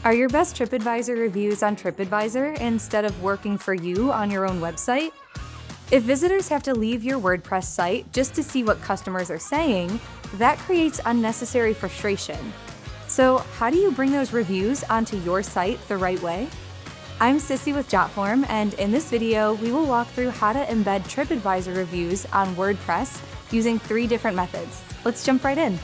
Are your best Tripadvisor reviews on Tripadvisor instead of working for you on your own website? If visitors have to leave your WordPress site just to see what customers are saying, that creates unnecessary frustration. So how do you bring those reviews onto your site the right way? I'm Sissy with Jotform, and in this video, we will walk through how to embed Tripadvisor reviews on WordPress using 3 different methods. Let's jump right in.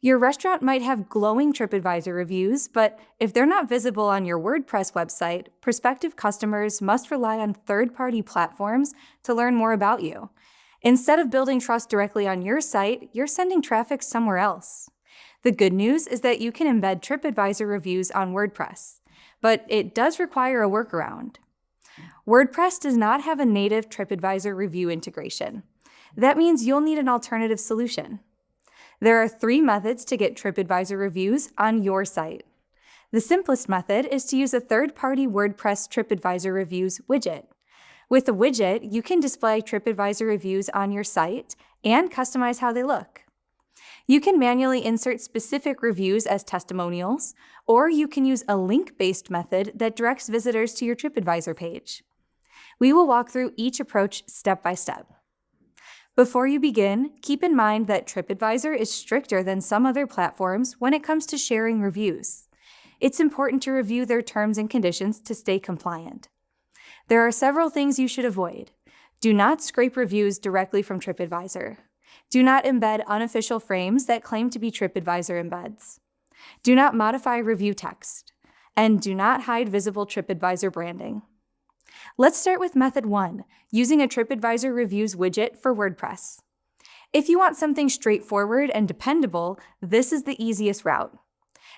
Your restaurant might have glowing Tripadvisor reviews, but if they're not visible on your WordPress website, prospective customers must rely on third-party platforms to learn more about you. Instead of building trust directly on your site, you're sending traffic somewhere else. The good news is that you can embed Tripadvisor reviews on WordPress, but it does require a workaround. WordPress does not have a native Tripadvisor review integration. That means you'll need an alternative solution. There are 3 methods to get Tripadvisor reviews on your site. The simplest method is to use a third-party WordPress Tripadvisor reviews widget. With the widget, you can display Tripadvisor reviews on your site and customize how they look. You can manually insert specific reviews as testimonials, or you can use a link-based method that directs visitors to your Tripadvisor page. We will walk through each approach step by step. Before you begin, keep in mind that Tripadvisor is stricter than some other platforms when it comes to sharing reviews. It's important to review their terms and conditions to stay compliant. There are several things you should avoid. Do not scrape reviews directly from Tripadvisor. Do not embed unofficial frames that claim to be Tripadvisor embeds. Do not modify review text. And do not hide visible Tripadvisor branding. Let's start with method 1, using a Tripadvisor reviews widget for WordPress. If you want something straightforward and dependable, this is the easiest route.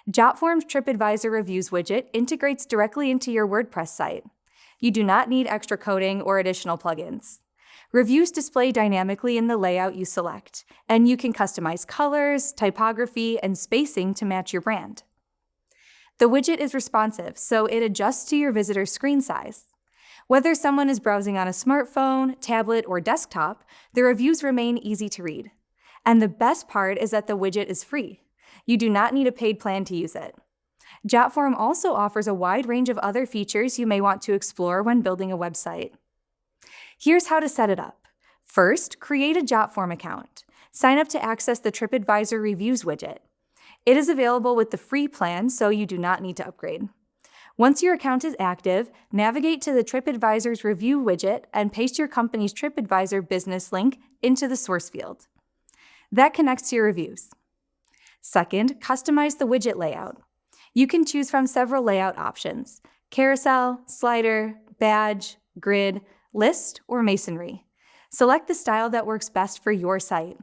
Jotform's Tripadvisor reviews widget integrates directly into your WordPress site. You do not need extra coding or additional plugins. Reviews display dynamically in the layout you select, and you can customize colors, typography, and spacing to match your brand. The widget is responsive, so it adjusts to your visitor's screen size. Whether someone is browsing on a smartphone, tablet, or desktop, the reviews remain easy to read. And the best part is that the widget is free. You do not need a paid plan to use it. Jotform also offers a wide range of other features you may want to explore when building a website. Here's how to set it up. First, create a Jotform account. Sign up to access the Tripadvisor reviews widget. It is available with the free plan, so you do not need to upgrade. Once your account is active, navigate to the Tripadvisor's review widget and paste your company's Tripadvisor business link into the source field. That connects to your reviews. Second, customize the widget layout. You can choose from several layout options: carousel, slider, badge, grid, list, or masonry. Select the style that works best for your site.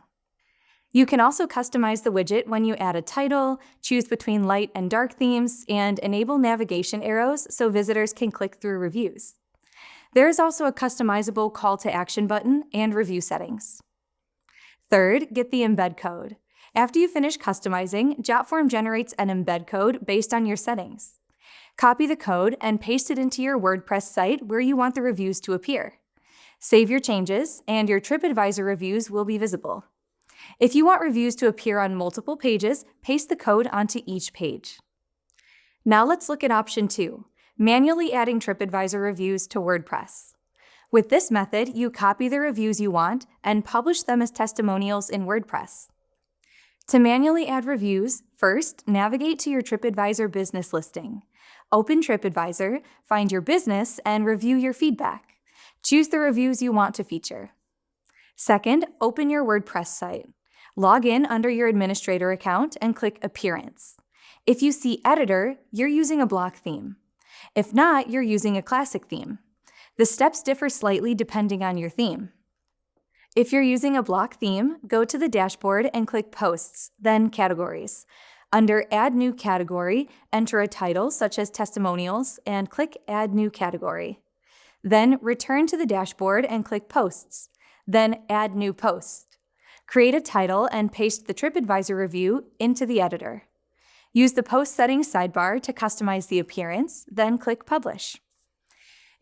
You can also customize the widget when you add a title, choose between light and dark themes, and enable navigation arrows so visitors can click through reviews. There is also a customizable call to action button and review settings. Third, get the embed code. After you finish customizing, Jotform generates an embed code based on your settings. Copy the code and paste it into your WordPress site where you want the reviews to appear. Save your changes, and your Tripadvisor reviews will be visible. If you want reviews to appear on multiple pages, paste the code onto each page. Now let's look at option 2, manually adding Tripadvisor reviews to WordPress. With this method, you copy the reviews you want and publish them as testimonials in WordPress. To manually add reviews, first, navigate to your Tripadvisor business listing. Open Tripadvisor, find your business, and review your feedback. Choose the reviews you want to feature. Second, open your WordPress site. Log in under your administrator account and click Appearance. If you see Editor, you're using a block theme. If not, you're using a classic theme. The steps differ slightly depending on your theme. If you're using a block theme, go to the dashboard and click Posts, then Categories. Under Add New Category, enter a title such as Testimonials and click Add New Category. Then return to the dashboard and click Posts. Then Add New Post. Create a title and paste the Tripadvisor review into the editor. Use the Post Settings sidebar to customize the appearance, then click Publish.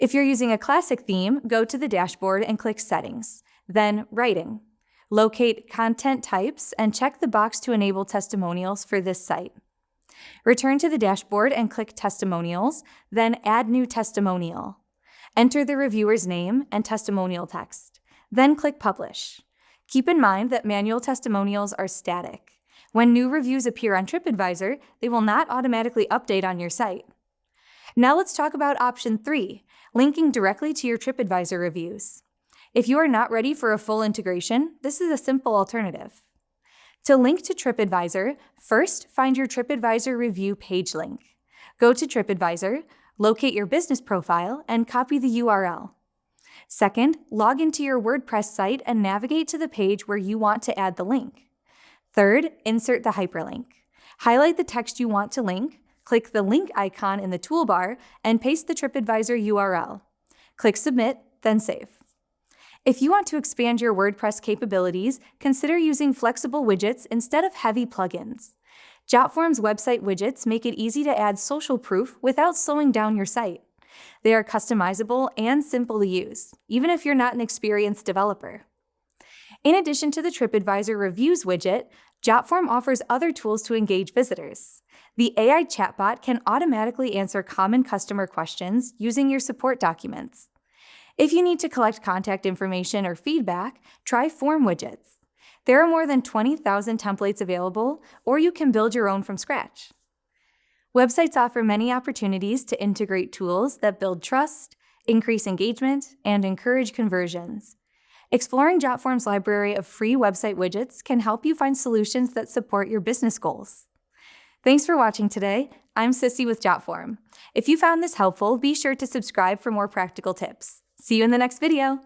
If you're using a classic theme, go to the dashboard and click Settings, then Writing. Locate content types and check the box to enable testimonials for this site. Return to the dashboard and click Testimonials, then Add New Testimonial. Enter the reviewer's name and testimonial text, then click Publish. Keep in mind that manual testimonials are static. When new reviews appear on Tripadvisor, they will not automatically update on your site. Now let's talk about option 3, linking directly to your Tripadvisor reviews. If you are not ready for a full integration, this is a simple alternative. To link to Tripadvisor, first find your Tripadvisor review page link. Go to Tripadvisor, locate your business profile, and copy the URL. Second, log into your WordPress site and navigate to the page where you want to add the link. Third, insert the hyperlink. Highlight the text you want to link, click the link icon in the toolbar, and paste the Tripadvisor URL. Click Submit, then save. If you want to expand your WordPress capabilities, consider using flexible widgets instead of heavy plugins. Jotform's website widgets make it easy to add social proof without slowing down your site. They are customizable and simple to use, even if you're not an experienced developer. In addition to the Tripadvisor Reviews widget, Jotform offers other tools to engage visitors. The AI chatbot can automatically answer common customer questions using your support documents. If you need to collect contact information or feedback, try Form Widgets. There are more than 20,000 templates available, or you can build your own from scratch. Websites offer many opportunities to integrate tools that build trust, increase engagement, and encourage conversions. Exploring Jotform's library of free website widgets can help you find solutions that support your business goals. Thanks for watching today. I'm Sissy with Jotform. If you found this helpful, be sure to subscribe for more practical tips. See you in the next video.